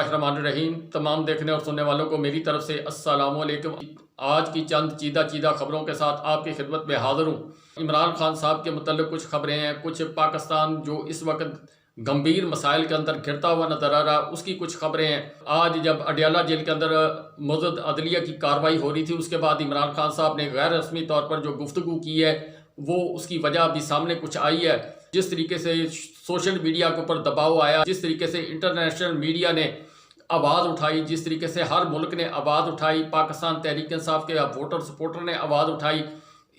الرحمن الرحیم۔ تمام دیکھنے اور سننے والوں کو میری طرف سے السلام علیکم۔ آج کی چند چیدہ خبروں کے ساتھ آپ کی خدمت میں حاضر ہوں۔ عمران خان صاحب کے متعلق کچھ خبریں ہیں، کچھ پاکستان جو اس وقت گمبھیر مسائل کے اندر گھرتا ہوا نظر آ رہا، اس کی کچھ خبریں ہیں۔ آج جب اڈیالہ جیل کے اندر موزد عدلیہ کی کارروائی ہو رہی تھی، اس کے بعد عمران خان صاحب نے غیر رسمی طور پر جو گفتگو کی ہے، وہ اس کی وجہ بھی سامنے کچھ آئی ہے۔ جس طریقے سے سوشل میڈیا کے اوپر دباؤ آیا، جس طریقے سے انٹرنیشنل میڈیا نے آواز اٹھائی، جس طریقے سے ہر ملک نے آواز اٹھائی، پاکستان تحریک انصاف کے ووٹر سپورٹر نے آواز اٹھائی،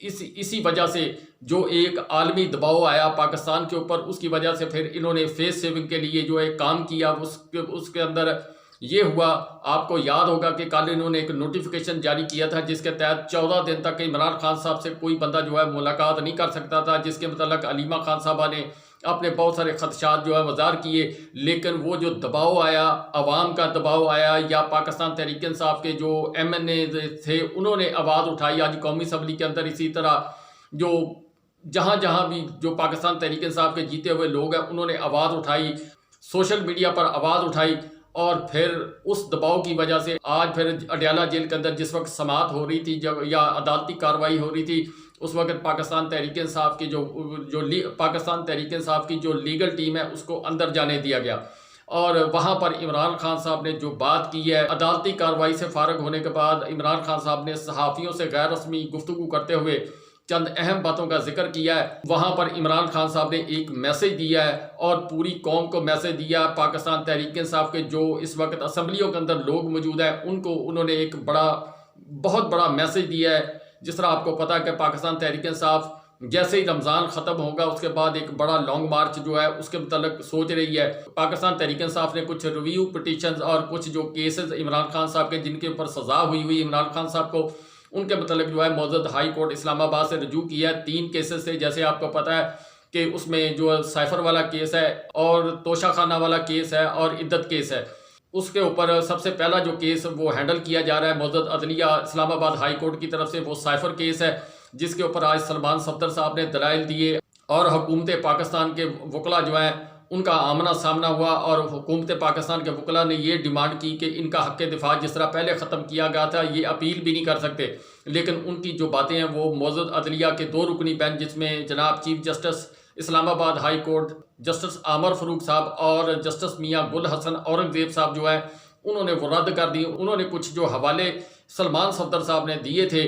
اسی وجہ سے جو ایک عالمی دباؤ آیا پاکستان کے اوپر، اس کی وجہ سے پھر انہوں نے فیس سیونگ کے لیے جو ایک کام کیا، اس کے اندر یہ ہوا۔ آپ کو یاد ہوگا کہ کل انہوں نے ایک نوٹیفیکیشن جاری کیا تھا جس کے تحت 14 دن تک عمران خان صاحب سے کوئی بندہ جو ہے ملاقات نہیں کر سکتا تھا، جس کے متعلق علیمہ خان صاحبہ نے اپنے بہت سارے خدشات جو ہے وظاہر کیے۔ لیکن وہ جو دباؤ آیا، عوام کا دباؤ آیا، یا پاکستان تحریک انصاف کے جو ایم این اے تھے انہوں نے آواز اٹھائی۔ آج قومی اسمبلی کے اندر اسی طرح جو جہاں بھی جو پاکستان تحریک انصاف کے جیتے ہوئے لوگ ہیں انہوں نے آواز اٹھائی، سوشل میڈیا پر آواز اٹھائی، اور پھر اس دباؤ کی وجہ سے آج پھر اڈیالہ جیل کے اندر جس وقت سماعت ہو رہی تھی یا عدالتی کارروائی ہو رہی تھی، اس وقت پاکستان تحریک انصاف کی پاکستان تحریک انصاف کی جو لیگل ٹیم ہے اس کو اندر جانے دیا گیا، اور وہاں پر عمران خان صاحب نے جو بات کی ہے، عدالتی کارروائی سے فارغ ہونے کے بعد عمران خان صاحب نے صحافیوں سے غیر رسمی گفتگو کرتے ہوئے چند اہم باتوں کا ذکر کیا ہے۔ وہاں پر عمران خان صاحب نے ایک میسج دیا ہے اور پوری قوم کو میسج دیا۔ پاکستان تحریک انصاف کے جو اس وقت اسمبلیوں کے اندر لوگ موجود ہیں ان کو انہوں نے ایک بہت بڑا میسج دیا ہے۔ جس طرح آپ کو پتا ہے کہ پاکستان تحریک انصاف جیسے ہی رمضان ختم ہوگا اس کے بعد ایک بڑا لانگ مارچ جو ہے اس کے متعلق سوچ رہی ہے۔ پاکستان تحریک انصاف نے کچھ ریویو پٹیشنز اور کچھ جو کیسز عمران خان صاحب کے جن کے اوپر سزا ہوئی عمران خان صاحب کو، ان کے متعلق جو ہے موزد ہائی کورٹ اسلام آباد سے رجوع کیا ہے 3 کیسز سے۔ جیسے آپ کو پتا ہے کہ اس میں جو سائفر والا کیس ہے اور توشہ خانہ والا کیس ہے اور عدت کیس ہے، اس کے اوپر سب سے پہلا جو کیس وہ ہینڈل کیا جا رہا ہے موزد عدلیہ اسلام آباد ہائی کورٹ کی طرف سے، وہ سائفر کیس ہے، جس کے اوپر آج سلمان صفدر صاحب نے دلائل دیے اور حکومت پاکستان کے وکلاء جو ہیں ان کا آمنا سامنا ہوا، اور حکومت پاکستان کے وکلاء نے یہ ڈیمانڈ کی کہ ان کا حق دفاع جس طرح پہلے ختم کیا گیا تھا یہ اپیل بھی نہیں کر سکتے۔ لیکن ان کی جو باتیں ہیں وہ موزد عدلیہ کے 2 رکنی بینچ، جس میں جناب چیف جسٹس اسلام آباد ہائی کورٹ جسٹس عامر فاروق صاحب اور جسٹس میاں گل حسن اورنگزیب صاحب جو ہیں انہوں نے وہ رد کر دی۔ انہوں نے کچھ جو حوالے سلمان صفدر صاحب نے دیے تھے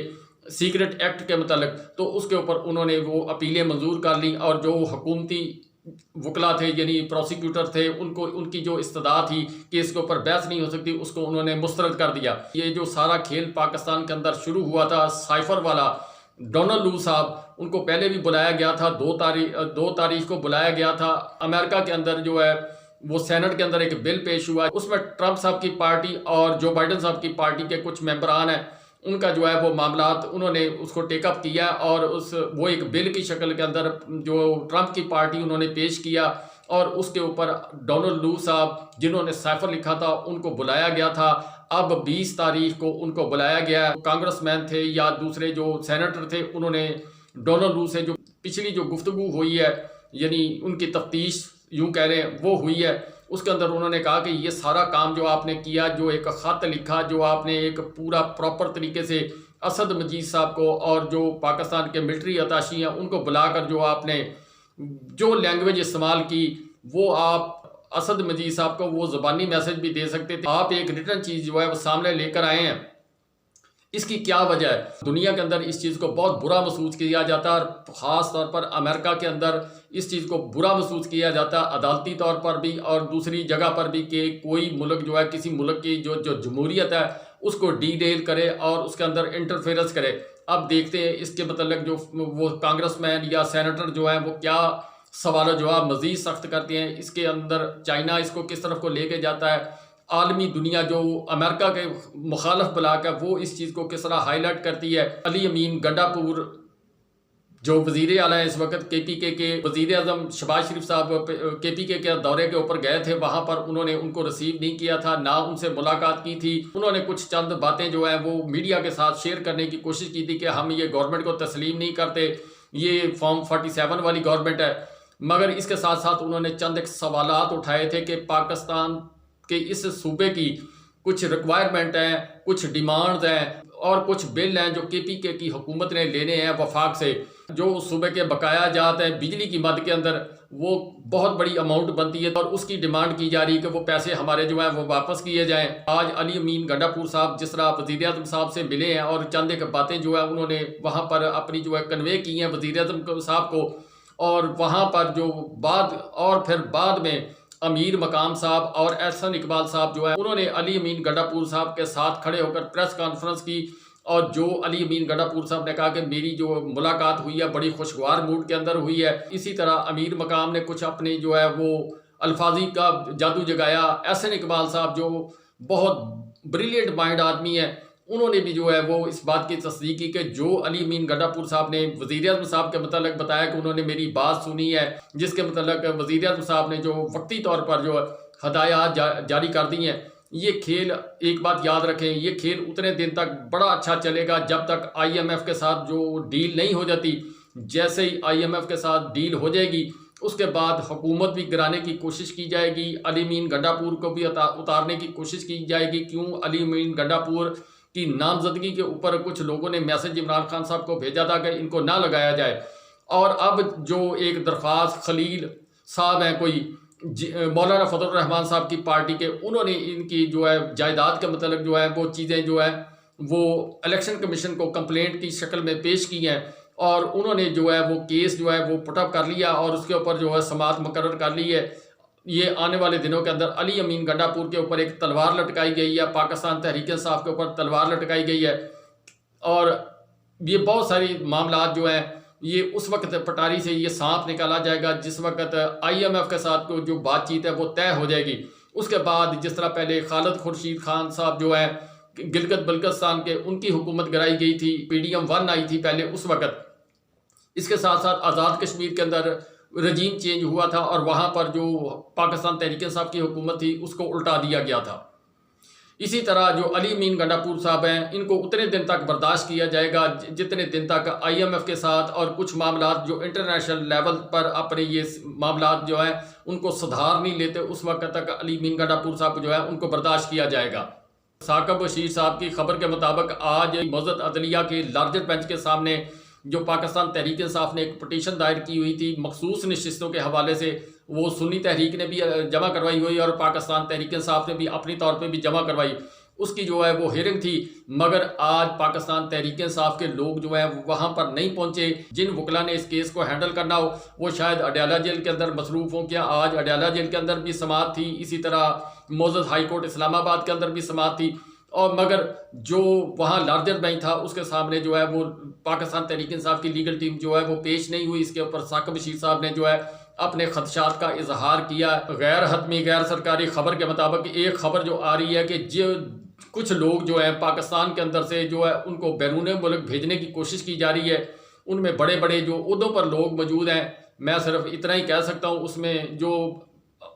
سیکرٹ ایکٹ کے متعلق، تو اس کے اوپر انہوں نے وہ اپیلیں منظور کر لی، اور جو حکومتی وکلا تھے یعنی پروسیکیوٹر تھے ان کی جو استدعا تھی کہ اس کے اوپر بحث نہیں ہو سکتی، اس کو انہوں نے مسترد کر دیا۔ یہ جو سارا کھیل پاکستان کے اندر شروع ہوا تھا، سائفر والا، ڈونلڈ لو صاحب ان کو پہلے بھی بلایا گیا تھا، 2 تاریخ کو بلایا گیا تھا۔ امریکہ کے اندر جو ہے وہ سینٹ کے اندر ایک بل پیش ہوا، اس میں ٹرمپ صاحب کی پارٹی اور جو بائیڈن صاحب کی پارٹی کے کچھ ممبران ہیں ان کا جو ہے وہ معاملات انہوں نے اس کو ٹیک اپ کیا، اور وہ ایک بل کی شکل کے اندر جو ٹرمپ کی پارٹی انہوں نے پیش کیا، اور اس کے اوپر ڈونلڈ لو صاحب جنہوں نے سائفر لکھا تھا ان کو بلایا گیا تھا۔ اب 20 تاریخ کو ان کو بلایا گیا ہے۔ کانگریس مین تھے یا دوسرے جو سینیٹر تھے انہوں نے ڈونلڈ لو سے جو پچھلی جو گفتگو ہوئی ہے، یعنی ان کی تفتیش یوں کہہ رہے ہیں وہ ہوئی ہے، اس کے اندر انہوں نے کہا کہ یہ سارا کام جو آپ نے کیا، جو ایک خط لکھا، جو آپ نے ایک پورا پراپر طریقے سے اسد مجید صاحب کو اور جو پاکستان کے ملٹری اتاشی ہیں ان کو بلا کر جو آپ نے جو لینگویج استعمال کی، وہ آپ اسد مجید صاحب کو وہ زبانی میسج بھی دے سکتے تھے۔ آپ ایک ریٹن چیز جو ہے وہ سامنے لے کر آئے ہیں، اس کی کیا وجہ ہے؟ دنیا کے اندر اس چیز کو بہت برا محسوس کیا جاتا ہے، اور خاص طور پر امریکہ کے اندر اس چیز کو برا محسوس کیا جاتا ہے، عدالتی طور پر بھی اور دوسری جگہ پر بھی، کہ کوئی ملک جو ہے کسی ملک کی جو جمہوریت ہے اس کو ڈی ڈیل کرے اور اس کے اندر انٹرفیئرنس کرے۔ اب دیکھتے ہیں اس کے متعلق جو وہ کانگریس مین یا سینیٹر جو ہیں وہ کیا سوال و جواب مزید سخت کرتے ہیں۔ اس کے اندر چائنا اس کو کس طرف کو لے کے جاتا ہے، عالمی دنیا جو امریکہ کے مخالف بلاک ہے وہ اس چیز کو کس طرح ہائی لائٹ کرتی ہے۔ علی امین گنڈا پور جو وزیر اعلیٰ ہیں اس وقت کے پی کے وزیر اعظم شہباز شریف صاحب کے پی کے دورے کے اوپر گئے تھے، وہاں پر انہوں نے ان کو ریسیو نہیں کیا تھا، نہ ان سے ملاقات کی تھی۔ انہوں نے کچھ چند باتیں جو ہیں وہ میڈیا کے ساتھ شیئر کرنے کی کوشش کی تھی کہ ہم یہ گورنمنٹ کو تسلیم نہیں کرتے، یہ فارم 47 والی گورنمنٹ ہے، مگر اس کے ساتھ ساتھ انہوں نے چند ایک سوالات اٹھائے تھے کہ پاکستان کہ اس صوبے کی کچھ ریکوائرمنٹ ہیں، کچھ ڈیمانڈز ہیں اور کچھ بل ہیں جو KPK کی حکومت نے لینے ہیں وفاق سے، جو اس صوبے کے بقایا جات ہیں بجلی کی مد کے اندر، وہ بہت بڑی اماؤنٹ بنتی ہے اور اس کی ڈیمانڈ کی جا رہی ہے کہ وہ پیسے ہمارے جو ہیں وہ واپس کیے جائیں۔ آج علی امین گنڈا پور صاحب جس طرح وزیر اعظم صاحب سے ملے ہیں اور چند ایک باتیں جو ہے انہوں نے وہاں پر اپنی جو ہے کنوے کی ہیں وزیر اعظم صاحب کو، اور وہاں پر جو بعد میں امیر مقام صاحب اور احسن اقبال صاحب جو ہے انہوں نے علی امین گنڈا پور صاحب کے ساتھ کھڑے ہو کر پریس کانفرنس کی، اور جو علی امین گنڈا پور صاحب نے کہا کہ میری جو ملاقات ہوئی ہے بڑی خوشگوار موڈ کے اندر ہوئی ہے۔ اسی طرح امیر مقام نے کچھ اپنی جو ہے وہ الفاظی کا جادو جگایا۔ احسن اقبال صاحب جو بہت بریلینٹ مائنڈ آدمی ہے، انہوں نے بھی جو ہے وہ اس بات کی تصدیق کی کہ جو علی امین گنڈا پور صاحب نے وزیر اعظم صاحب کے متعلق بتایا کہ انہوں نے میری بات سنی ہے، جس کے متعلق وزیر اعظم صاحب نے جو وقتی طور پر جو ہدایات جاری کر دی ہیں، یہ کھیل ایک بات یاد رکھیں، یہ کھیل اتنے دن تک بڑا اچھا چلے گا جب تک IMF کے ساتھ جو ڈیل نہیں ہو جاتی۔ جیسے ہی IMF کے ساتھ ڈیل ہو جائے گی اس کے بعد حکومت بھی گرانے کی کوشش کی جائے گی، علی امین گنڈا پور کو بھی اتارنے کی کوشش کی جائے گی۔ کیوں؟ علی امین گنڈا پور کی نامزدگی کے اوپر کچھ لوگوں نے میسج عمران خان صاحب کو بھیجا تھا کہ ان کو نہ لگایا جائے، اور اب جو ایک درخواست خلیل صاحب ہیں کوئی مولانا فضل الرحمان صاحب کی پارٹی کے، انہوں نے ان کی جو ہے جائیداد کے متعلق جو ہے وہ چیزیں جو ہے وہ الیکشن کمیشن کو کمپلینٹ کی شکل میں پیش کی ہیں، اور انہوں نے جو ہے وہ کیس جو ہے وہ پٹ اپ کر لیا اور اس کے اوپر جو ہے سماعت مقرر کر لی ہے۔ یہ آنے والے دنوں کے اندر علی امین گنڈا پور کے اوپر ایک تلوار لٹکائی گئی ہے، پاکستان تحریک انصاف کے اوپر تلوار لٹکائی گئی ہے، اور یہ بہت ساری معاملات جو ہیں یہ اس وقت پٹاری سے یہ سانپ نکالا جائے گا جس وقت IMF کے ساتھ کو جو بات چیت ہے وہ طے ہو جائے گی۔ اس کے بعد جس طرح پہلے خالد خورشید خان صاحب جو ہے گلگت بلتستان کے، ان کی حکومت گرائی گئی تھی، PDM 1 آئی تھی پہلے اس وقت، اس کے ساتھ ساتھ آزاد کشمیر کے اندر رجیم چینج ہوا تھا اور وہاں پر جو پاکستان تحریک انصاف کی حکومت تھی اس کو الٹا دیا گیا تھا۔ اسی طرح جو علی امین گنڈا پور صاحب ہیں ان کو اتنے دن تک برداشت کیا جائے گا جتنے دن تک IMF کے ساتھ اور کچھ معاملات جو انٹرنیشنل لیول پر اپنے یہ معاملات جو ہیں ان کو سدھار نہیں لیتے، اس وقت تک علی امین گنڈا پور صاحب جو ہے ان کو برداشت کیا جائے گا۔ ثاقب بشیر صاحب کی خبر کے مطابق آج معزز عدلیہ کے لارجر بینچ کے سامنے جو پاکستان تحریک انصاف نے ایک پٹیشن دائر کی ہوئی تھی مخصوص نشستوں کے حوالے سے، وہ سنی تحریک نے بھی جمع کروائی ہوئی اور پاکستان تحریک انصاف نے بھی اپنی طور پہ بھی جمع کروائی، اس کی جو ہے وہ ہیئرنگ تھی، مگر آج پاکستان تحریک انصاف کے لوگ جو ہیں وہاں پر نہیں پہنچے۔ جن وکلا نے اس کیس کو ہینڈل کرنا ہو وہ شاید اڈیالہ جیل کے اندر مصروف ہوں، کیا آج اڈیالہ جیل کے اندر بھی سماعت تھی، اسی طرح معزز ہائی کورٹ اسلام آباد کے اندر بھی سماعت تھی، اور مگر جو وہاں لارجر بینچ تھا اس کے سامنے جو ہے وہ پاکستان تحریک انصاف کی لیگل ٹیم جو ہے وہ پیش نہیں ہوئی۔ اس کے اوپر ثاقب بشیر صاحب نے جو ہے اپنے خدشات کا اظہار کیا۔ غیر حتمی غیر سرکاری خبر کے مطابق ایک خبر جو آ رہی ہے کہ کچھ لوگ جو ہیں پاکستان کے اندر سے جو ہے ان کو بیرون ملک بھیجنے کی کوشش کی جا رہی ہے، ان میں بڑے بڑے جو عہدوں پر لوگ موجود ہیں۔ میں صرف اتنا ہی کہہ سکتا ہوں، اس میں جو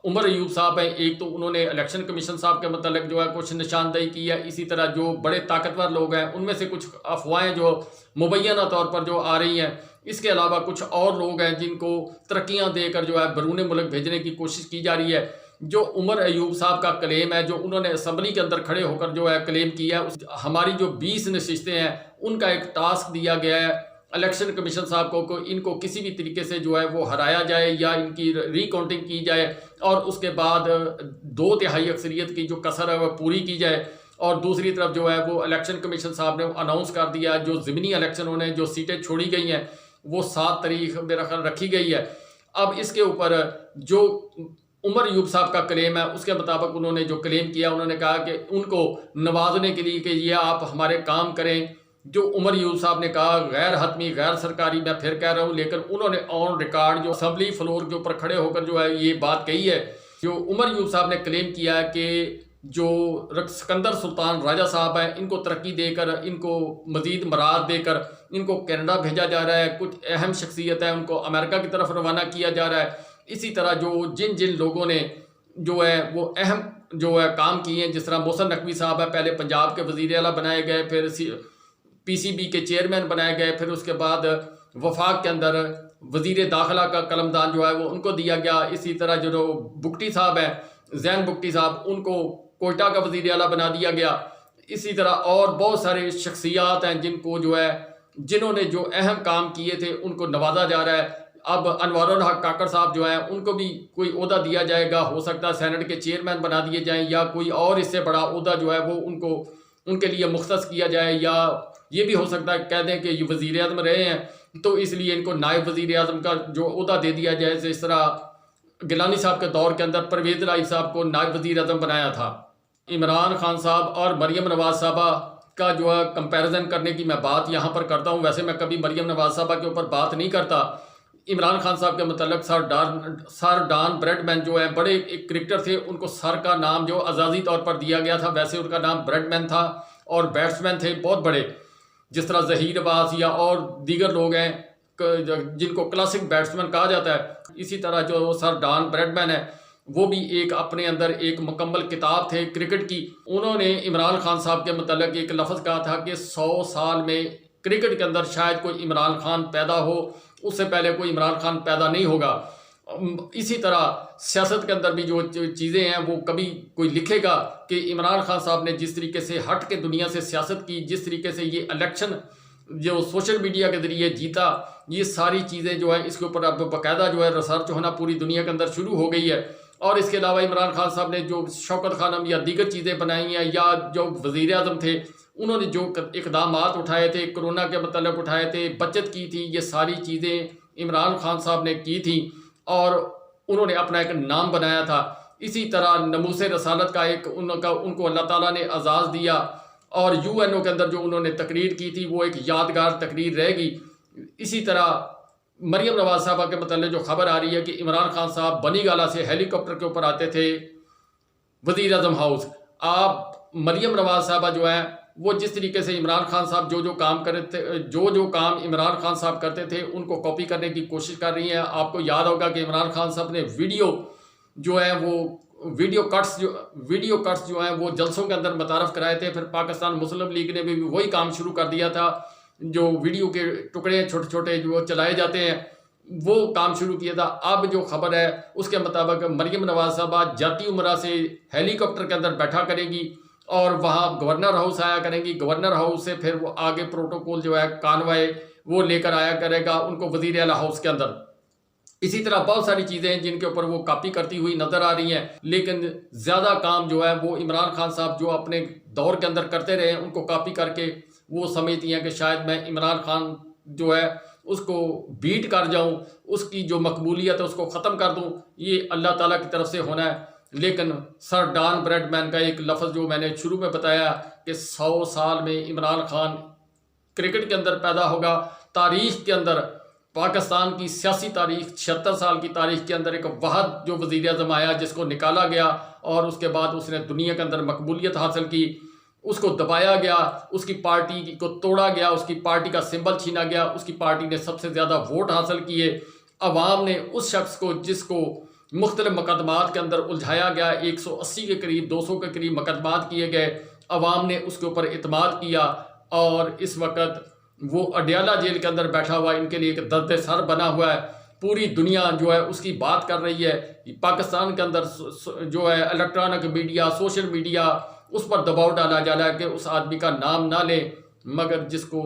عمر ایوب صاحب ہیں، ایک تو انہوں نے الیکشن کمیشن صاحب کے متعلق جو ہے کچھ نشاندہی کی ہے، اسی طرح جو بڑے طاقتور لوگ ہیں ان میں سے کچھ افواہیں جو مبینہ طور پر جو آ رہی ہیں، اس کے علاوہ کچھ اور لوگ ہیں جن کو ترقیاں دے کر جو ہے بیرون ملک بھیجنے کی کوشش کی جا رہی ہے۔ جو عمر ایوب صاحب کا کلیم ہے، جو انہوں نے اسمبلی کے اندر کھڑے ہو کر جو ہے کلیم کیا ہے، ہماری جو 20 نشستیں ہیں ان کا ایک ٹاسک دیا گیا ہے الیکشن کمیشن صاحب کو ان کو کسی بھی طریقے سے جو ہے وہ ہرایا جائے یا ان کی ری کاؤنٹنگ کی جائے، اور اس کے بعد 2/3 اکثریت کی جو کسر ہے وہ پوری کی جائے۔ اور دوسری طرف جو ہے وہ الیکشن کمیشن صاحب نے اناؤنس کر دیا جو ضمنی الیکشنوں نے جو سیٹیں چھوڑی گئی ہیں وہ 7 تاریخ میرا خیال رکھی گئی ہے۔ اب اس کے اوپر جو عمر ایوب صاحب کا کلیم ہے اس کے مطابق انہوں نے جو کلیم کیا، انہوں نے کہا کہ ان کو نوازنے کے لیے کہ یہ آپ ہمارے کام کریں۔ جو عمر ایوب صاحب نے کہا غیر حتمی غیر سرکاری، میں پھر کہہ رہا ہوں، لیکن انہوں نے آن ریکارڈ جو اسمبلی فلور کے اوپر کھڑے ہو کر جو ہے یہ بات کہی ہے۔ جو عمر ایوب صاحب نے کلیم کیا ہے کہ جو سکندر سلطان راجہ صاحب ہیں ان کو ترقی دے کر، ان کو مزید مراد دے کر ان کو کینیڈا بھیجا جا رہا ہے، کچھ اہم شخصیت ہے ان کو امریکہ کی طرف روانہ کیا جا رہا ہے۔ اسی طرح جو جن لوگوں نے جو ہے وہ اہم جو ہے کام کیے ہیں، جس طرح محسن نقوی صاحب ہے، پہلے پنجاب کے وزیر اعلیٰ بنائے گئے، پھر PCB کے چیئرمین بنائے گئے، پھر اس کے بعد وفاق کے اندر وزیر داخلہ کا قلمدان جو ہے وہ ان کو دیا گیا۔ اسی طرح جو بگٹی صاحب ہیں زین بگٹی صاحب، ان کو کوئٹہ کا وزیر اعلیٰ بنا دیا گیا۔ اسی طرح اور بہت سارے شخصیات ہیں جن کو جو ہے جنہوں نے جو اہم کام کیے تھے ان کو نوازا جا رہا ہے۔ اب انوار الحق کاکڑ صاحب جو ہیں ان کو بھی کوئی عہدہ دیا جائے گا، ہو سکتا ہے سینٹ کے چیئرمین بنا دیے جائیں، یا کوئی اور اس سے بڑا عہدہ جو ہے وہ ان کے لیے مختص کیا جائے، یا یہ بھی ہو سکتا ہے کہہ دیں کہ یہ وزیر اعظم رہے ہیں تو اس لیے ان کو نائب وزیر اعظم کا جو عہدہ دے دیا جائے، جس طرح گیلانی صاحب کے دور کے اندر پرویز الہی صاحب کو نائب وزیر اعظم بنایا تھا۔ عمران خان صاحب اور مریم نواز صاحبہ کا جو ہے کمپیریزن کرنے کی میں بات یہاں پر کرتا ہوں۔ ویسے میں کبھی مریم نواز صاحبہ کے اوپر بات نہیں کرتا۔ عمران خان صاحب کے متعلق سر ڈان بریڈ مین جو ہے بڑے ایک کرکٹر تھے، ان کو سر کا نام جو اعزازی طور پر دیا گیا تھا، ویسے ان کا نام بریڈ مین تھا، اور بیٹسمین تھے بہت بڑے، جس طرح ظہیر عباس یا اور دیگر لوگ ہیں جن کو کلاسک بیٹسمین کہا جاتا ہے۔ اسی طرح جو سر ڈان بریڈ مین ہے وہ بھی ایک اپنے اندر ایک مکمل کتاب تھے کرکٹ کی۔ انہوں نے عمران خان صاحب کے متعلق ایک لفظ کہا تھا کہ 100 سال میں کرکٹ کے اندر شاید کوئی عمران خان پیدا ہو، اس سے پہلے کوئی عمران خان پیدا نہیں ہوگا۔ اسی طرح سیاست کے اندر بھی جو چیزیں ہیں وہ کبھی کوئی لکھے گا کہ عمران خان صاحب نے جس طریقے سے ہٹ کے دنیا سے سیاست کی، جس طریقے سے یہ الیکشن جو سوشل میڈیا کے ذریعے جیتا، یہ ساری چیزیں جو ہیں اس کے اوپر اب باقاعدہ جو ہے ریسرچ ہونا پوری دنیا کے اندر شروع ہو گئی ہے۔ اور اس کے علاوہ عمران خان صاحب نے جو شوکت خانم یا دیگر چیزیں بنائی ہیں، یا جو وزیر اعظم تھے انہوں نے جو اقدامات اٹھائے تھے، کرونا کے متعلق اٹھائے تھے، بچت کی تھی، یہ ساری چیزیں عمران خان صاحب نے کی تھیں اور انہوں نے اپنا ایک نام بنایا تھا۔ اسی طرح ناموس رسالت کا ان کو اللہ تعالیٰ نے اعزاز دیا، اور UN کے اندر جو انہوں نے تقریر کی تھی وہ ایک یادگار تقریر رہے گی۔ اسی طرح مریم نواز صاحبہ کے متعلق جو خبر آ رہی ہے کہ عمران خان صاحب بنی گالہ سے ہیلی کاپٹر کے اوپر آتے تھے وزیر اعظم ہاؤس۔ آپ مریم نواز صاحبہ جو ہیں وہ جس طریقے سے عمران خان صاحب جو کام عمران خان صاحب کرتے تھے ان کو کاپی کرنے کی کوشش کر رہی ہیں۔ آپ کو یاد ہوگا کہ عمران خان صاحب نے ویڈیو کٹس جو ہیں وہ جلسوں کے اندر متعارف کرائے تھے۔ پھر پاکستان مسلم لیگ نے بھی وہی کام شروع کر دیا تھا، جو ویڈیو کے ٹکڑے چھوٹے چھوٹے جو چلائے جاتے ہیں وہ کام شروع کیا تھا۔ اب جو خبر ہے اس کے مطابق مریم نواز صاحبہ جاتی عمرہ سے ہیلی کاپٹر کے اندر بیٹھا کرے گی اور وہاں گورنر ہاؤس آیا کریں گی، گورنر ہاؤس سے پھر وہ آگے پروٹوکول جو ہے کانوائے وہ لے کر آیا کرے گا ان کو وزیر اعلیٰ ہاؤس کے اندر۔ اسی طرح بہت ساری چیزیں ہیں جن کے اوپر وہ کاپی کرتی ہوئی نظر آ رہی ہیں، لیکن زیادہ کام جو ہے وہ عمران خان صاحب جو اپنے دور کے اندر کرتے رہے ان کو کاپی کر کے وہ سمجھتی ہیں کہ شاید میں عمران خان جو ہے اس کو بیٹ کر جاؤں، اس کی جو مقبولیت ہے اس کو ختم کر دوں۔ یہ اللہ تعالیٰ کی طرف سے ہونا ہے۔ لیکن سر ڈان بریڈ مین کا ایک لفظ جو میں نے شروع میں بتایا کہ 100 سال میں عمران خان کرکٹ کے اندر پیدا ہوگا، تاریخ کے اندر پاکستان کی سیاسی تاریخ 76 سال کی تاریخ کے اندر ایک واحد جو وزیر اعظم آیا جس کو نکالا گیا اور اس کے بعد اس نے دنیا کے اندر مقبولیت حاصل کی، اس کو دبایا گیا، اس کی پارٹی کو توڑا گیا، اس کی پارٹی کا سمبل چھینا گیا، اس کی پارٹی نے سب سے زیادہ ووٹ حاصل کیے۔ عوام نے اس شخص کو جس کو مختلف مقدمات کے اندر الجھایا گیا، 180 کے قریب 200 کے قریب مقدمات کیے گئے، عوام نے اس کے اوپر اعتماد کیا اور اس وقت وہ اڈیالہ جیل کے اندر بیٹھا ہوا ان کے لیے ایک درد سر بنا ہوا ہے۔ پوری دنیا جو ہے اس کی بات کر رہی ہے۔ پاکستان کے اندر جو ہے الیکٹرانک میڈیا، سوشل میڈیا، اس پر دباؤ ڈالا جا رہا ہے کہ اس آدمی کا نام نہ لیں، مگر جس کو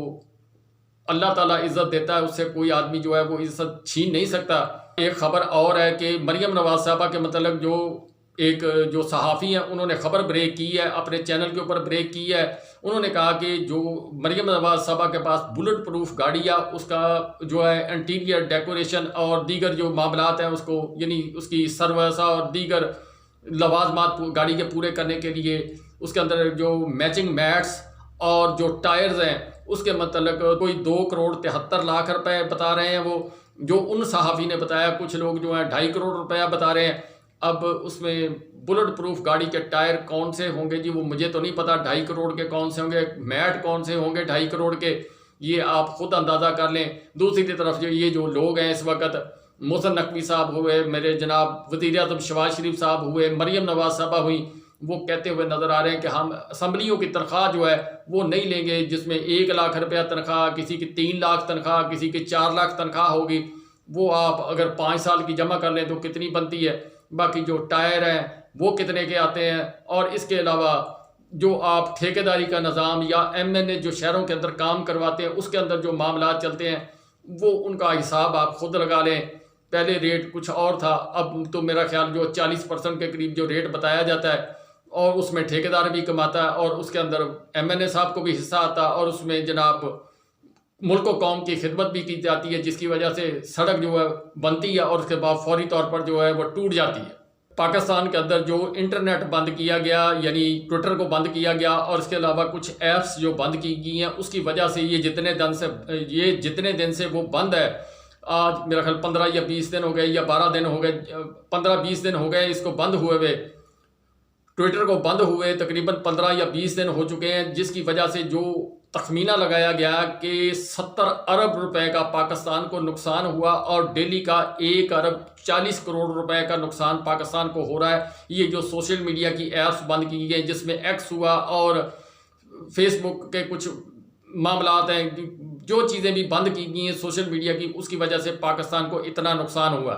اللہ تعالیٰ عزت دیتا ہے اس سے کوئی آدمی جو ہے وہ عزت چھین نہیں سکتا۔ ایک خبر اور ہے کہ مریم نواز صاحبہ کے متعلق جو صحافی ہیں انہوں نے خبر بریک کی ہے، اپنے چینل کے اوپر بریک کی ہے۔ انہوں نے کہا کہ جو مریم نواز صاحبہ کے پاس بلٹ پروف گاڑی یا اس کا جو ہے انٹیریئر ڈیکوریشن اور دیگر جو معاملات ہیں اس کو یعنی اس کی سروس اور دیگر لوازمات گاڑی کے پورے کرنے کے لیے اس کے اندر جو میچنگ میٹس اور جو ٹائرز ہیں اس کے متعلق کوئی 2.73 کروڑ روپے بتا رہے ہیں، وہ جو ان صحافی نے بتایا۔ کچھ لوگ جو ہیں 2.5 کروڑ روپیہ بتا رہے ہیں۔ اب اس میں بلٹ پروف گاڑی کے ٹائر کون سے ہوں گے جی وہ مجھے تو نہیں پتا، 2.5 کروڑ کے کون سے ہوں گے، میٹ کون سے ہوں گے 2.5 کروڑ کے، یہ آپ خود اندازہ کر لیں۔ دوسری طرف یہ جو لوگ ہیں اس وقت محسن نقوی صاحب ہوئے، میرے جناب وزیر اعظم شہباز شریف صاحب ہوئے، مریم نواز صاحبہ ہوئی، وہ کہتے ہوئے نظر آ رہے ہیں کہ ہم اسمبلیوں کی تنخواہ جو ہے وہ نہیں لیں گے جس میں 1 لاکھ روپیہ تنخواہ، کسی کی 3 لاکھ تنخواہ، کسی کی 4 لاکھ تنخواہ ہوگی۔ وہ آپ اگر 5 سال کی جمع کر لیں تو کتنی بنتی ہے۔ باقی جو ٹائر ہیں وہ کتنے کے آتے ہیں، اور اس کے علاوہ جو آپ ٹھیکیداری کا نظام یا ایم این اے جو شہروں کے اندر کام کرواتے ہیں اس کے اندر جو معاملات چلتے ہیں وہ ان کا حساب آپ خود لگا لیں۔ پہلے ریٹ کچھ اور تھا، اب تو میرا خیال جو 40% کے قریب جو ریٹ بتایا جاتا ہے، اور اس میں ٹھیکیدار بھی کماتا ہے، اور اس کے اندر ایم این اے صاحب کو بھی حصہ آتا ہے، اور اس میں جناب ملک و قوم کی خدمت بھی کی جاتی ہے، جس کی وجہ سے سڑک جو ہے بنتی ہے اور اس کے بعد فوری طور پر جو ہے وہ ٹوٹ جاتی ہے۔ پاکستان کے اندر جو انٹرنیٹ بند کیا گیا، یعنی ٹویٹر کو بند کیا گیا، اور اس کے علاوہ کچھ ایپس جو بند کی گئی ہیں، اس کی وجہ سے یہ جتنے دن سے وہ بند ہے، آج میرا خیال 15 یا 20 دن ہو گئے یا 12 دن ہو گئے، 15-20 دن ہو گئے اس کو بند ہوئے ٹویٹر کو بند ہوئے، تقریباً 15 یا 20 دن ہو چکے ہیں، جس کی وجہ سے جو تخمینہ لگایا گیا کہ 70 ارب روپے کا پاکستان کو نقصان ہوا، اور ڈیلی کا 1 ارب 40 کروڑ روپے کا نقصان پاکستان کو ہو رہا ہے۔ یہ جو سوشل میڈیا کی ایپس بند کی گئی، جس میں ایکس ہوا اور فیس بک کے کچھ معاملات ہیں، جو چیزیں بھی بند کی گئی ہیں سوشل میڈیا کی، اس کی وجہ سے پاکستان کو اتنا نقصان ہوا۔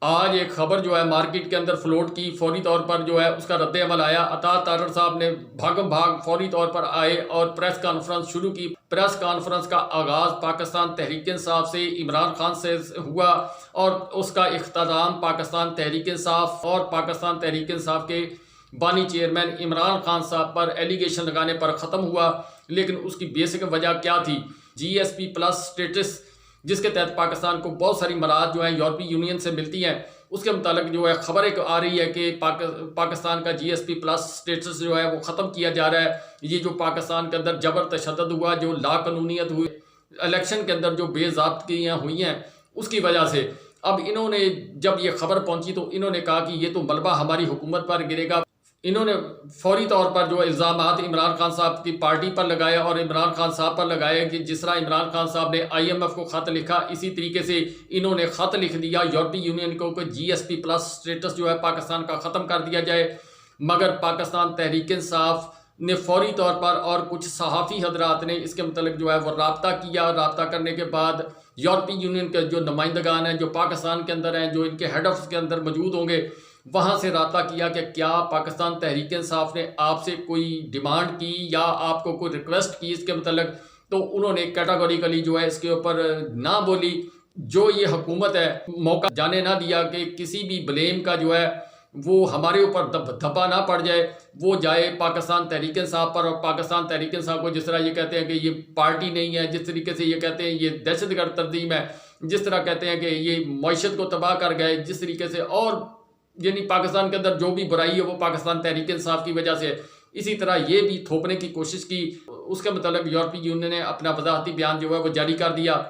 آج ایک خبر جو ہے مارکیٹ کے اندر فلوٹ کی، فوری طور پر جو ہے اس کا رد عمل آیا۔ عطا تارڑ صاحب نے بھاگم بھاگ فوری طور پر آئے اور پریس کانفرنس شروع کی۔ پریس کانفرنس کا آغاز پاکستان تحریک انصاف سے عمران خان سے ہوا، اور اس کا اختتام پاکستان تحریک انصاف اور پاکستان تحریک انصاف کے بانی چیئرمین عمران خان صاحب پر ایلیگیشن لگانے پر ختم ہوا۔ لیکن اس کی بیسک وجہ کیا تھی؟ جی ایس پی پلس سٹیٹس، جس کے تحت پاکستان کو بہت ساری مراحت جو ہیں یورپی یونین سے ملتی ہیں، اس کے متعلق جو ہے خبر ایک آ رہی ہے کہ پاکستان کا جی ایس پی پلس سٹیٹس جو ہے وہ ختم کیا جا رہا ہے۔ یہ جو پاکستان کے اندر جبر تشدد ہوا، جو لا قانونیت ہوئی، الیکشن کے اندر جو بے ضابطگیاں ہوئی ہیں، اس کی وجہ سے اب انہوں نے جب یہ خبر پہنچی تو انہوں نے کہا کہ یہ تو ملبہ ہماری حکومت پر گرے گا۔ انہوں نے فوری طور پر جو الزامات عمران خان صاحب کی پارٹی پر لگائے اور عمران خان صاحب پر لگائے، کہ جس طرح عمران خان صاحب نے آئی ایم ایف کو خط لکھا، اسی طریقے سے انہوں نے خط لکھ دیا یورپی یونین کو کہ جی ایس پی پلس سٹیٹس جو ہے پاکستان کا ختم کر دیا جائے۔ مگر پاکستان تحریک انصاف نے فوری طور پر اور کچھ صحافی حضرات نے اس کے متعلق جو ہے وہ رابطہ کیا۔ رابطہ کرنے کے بعد یورپی یونین کے جو نمائندگان ہیں جو پاکستان کے اندر ہیں، جو ان کے ہیڈ آفس کے اندر موجود ہوں گے، وہاں سے رابطہ کیا کہ کیا پاکستان تحریک انصاف نے آپ سے کوئی ڈیمانڈ کی یا آپ کو کوئی ریکویسٹ کی اس کے متعلق، تو انہوں نے کیٹاگوریکلی جو ہے اس کے اوپر نہ بولی۔ جو یہ حکومت ہے موقع جانے نہ دیا کہ کسی بھی بلیم کا جو ہے وہ ہمارے اوپر دھپا نہ پڑ جائے، وہ جائے پاکستان تحریک انصاف پر، اور پاکستان تحریک انصاف کو جس طرح یہ کہتے ہیں کہ یہ پارٹی نہیں ہے، جس طریقے سے یہ کہتے ہیں یہ دہشت گرد تنظیم ہے، جس طرح کہتے ہیں کہ یہ معیشت کو تباہ کر گئے، جس طریقے سے، اور یعنی پاکستان کے اندر جو بھی برائی ہے وہ پاکستان تحریک انصاف کی وجہ سے، اسی طرح یہ بھی تھوپنے کی کوشش کی۔ اس کے متعلق یورپی یونین نے اپنا وضاحتی بیان جو ہے وہ جاری کر دیا۔